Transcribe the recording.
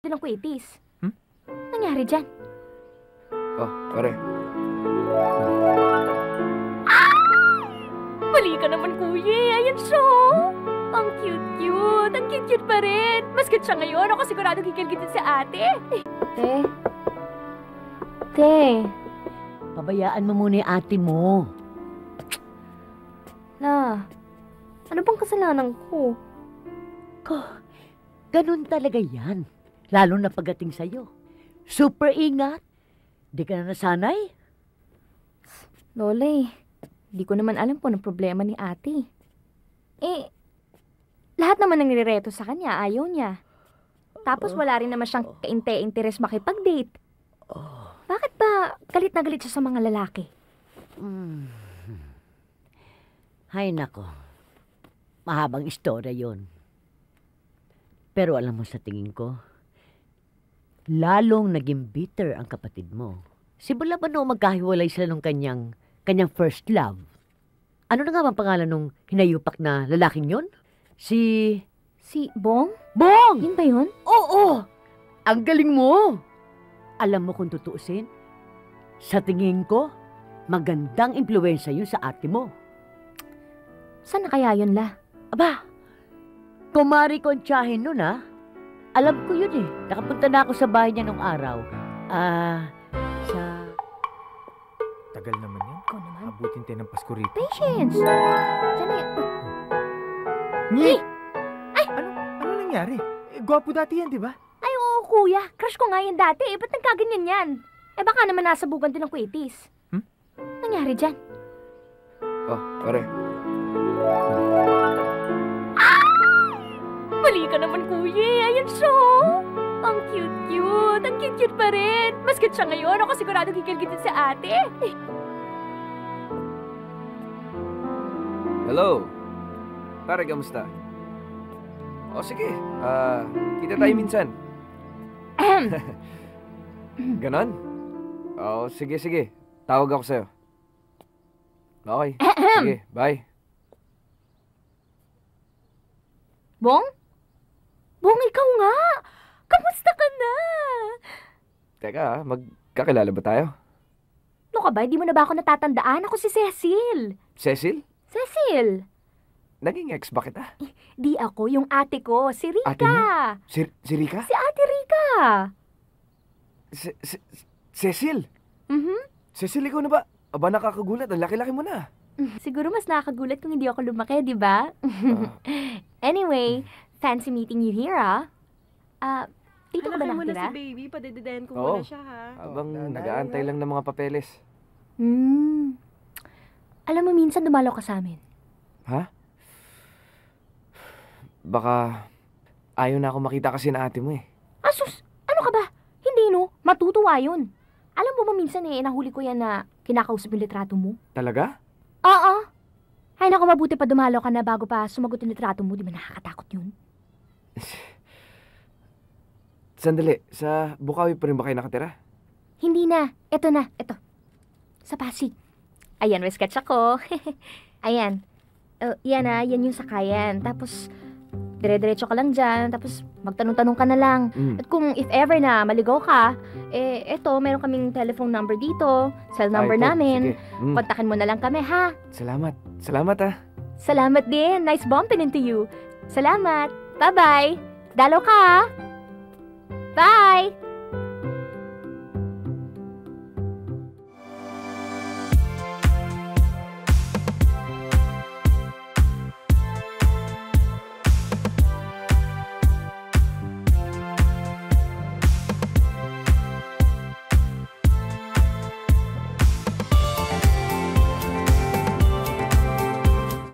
ng kweitis. Hmm? Nangyari dyan? Oh, pare. Mali ka naman, kuya. Ayan siya. Ang cute-cute. Ang cute-cute pa rin. Mas cute siya ngayon. Ako sigurado kikilgitin sa ate. Te. Pabayaan mo muna yung ate mo. La, ano bang kasalanan ko? Ganun talaga yan. Lalo na pagdating sa'yo. Super ingat. Di ka na nasanay? Lola, di ko naman alam po ang problema ni ate. Lahat naman ng nirereto sa kanya, ayaw niya. Tapos wala rin naman siyang kainte-interes makipag-date. Bakit ba galit na galit siya sa mga lalaki? Hay nako. Mahabang istorya yon. Pero alam mo sa tingin ko, lalong naging bitter ang kapatid mo. Simula ba noong magkahiwalay sila nung kanyang first love? Ano na nga bang pangalan nung hinayupak na lalaking yon? Si Bong? Bong! Yun ba yun? Oo! Ang galing mo! Alam mo kung tutuusin, sa tingin ko, magandang impluwensya yun sa ate mo. Saan na kaya yun, La? Aba, kumari ko ang tiyahin nun, ha? Alam ko yun, eh. Nakapunta na ako sa bahay niya nung araw. Sa... Tagal naman yan. Ikaw naman. Abutin tayo ng Pasko rito. Patience! Diyan na yun. Ngi! Ay! Ano nangyari? Gwapo dati yan, di ba? Ay, oo, kuya. Crush ko nga yan dati. Ba't nagkaganyan yan? Baka naman nasabugan din ng kweitis. Nangyari dyan? Oh, pare. Mali ka naman, kuya. Ayan siya. Ang cute-cute. Ang cute-cute pa rin. Mas cute siya ngayon. Ako sigurado kikilgitin sa ate. Hello. Pare, kamusta? O sige, kita tayo minsan. Ganon? O sige. Tawag ako sa'yo. Okay, sige, bye. Bong? Bong, ikaw nga. Kamusta ka na? Teka, magkakilala ba tayo? Ano ka ba? Hindi mo na ba ako natatandaan? Ako si Cecil. Cecil? Cecil. Naging ex ba kita? Di ako, yung ate ko, si Rika. Ate mo? Si Rika? Si ate Rika. Cecil? Cecil, ikaw na ba? Aba, nakakagulat. Ang laki-laki mo na. Siguro mas nakakagulat kung hindi ako lumaki, di ba? Anyway, fancy meeting you here, ah. Dito ka ba Hanakin mo na nakatira? si baby, padededayan ko Oo. muna siya, ha? Habang nag-aantay lang ng mga papeles. Alam mo, minsan dumalaw ka sa amin. Ha? Baka ayaw na ako makita kasi na ate mo eh. Asus! Ano ka ba? Hindi, no? Matutuwa yun. Alam mo ba minsan nahuli ko yan na kinakausap yung litrato mo? Talaga? Oo. Ay, naku, mabuti pa dumalaw ka na bago pa sumagot yung litrato mo. Di ba nakakatakot yun? Sandali, sa Bukawi pa rin ba kayo nakatira? Hindi na. Ito na. Ito. Sa Pasig. Ayan, may sketch ako. Ayan. Yan yan yung sakayan. Tapos, dire-diretso ka lang dyan. Tapos, magtanong-tanong ka na lang. At kung if ever na maligaw ka, eto, meron kaming telephone number dito. Cell number Ito, namin. sige. Kontakin mo na lang kami, ha? Salamat. Salamat ah. Salamat din. Nice bumping into you. Salamat. Bye-bye. Dalaw ka, ha?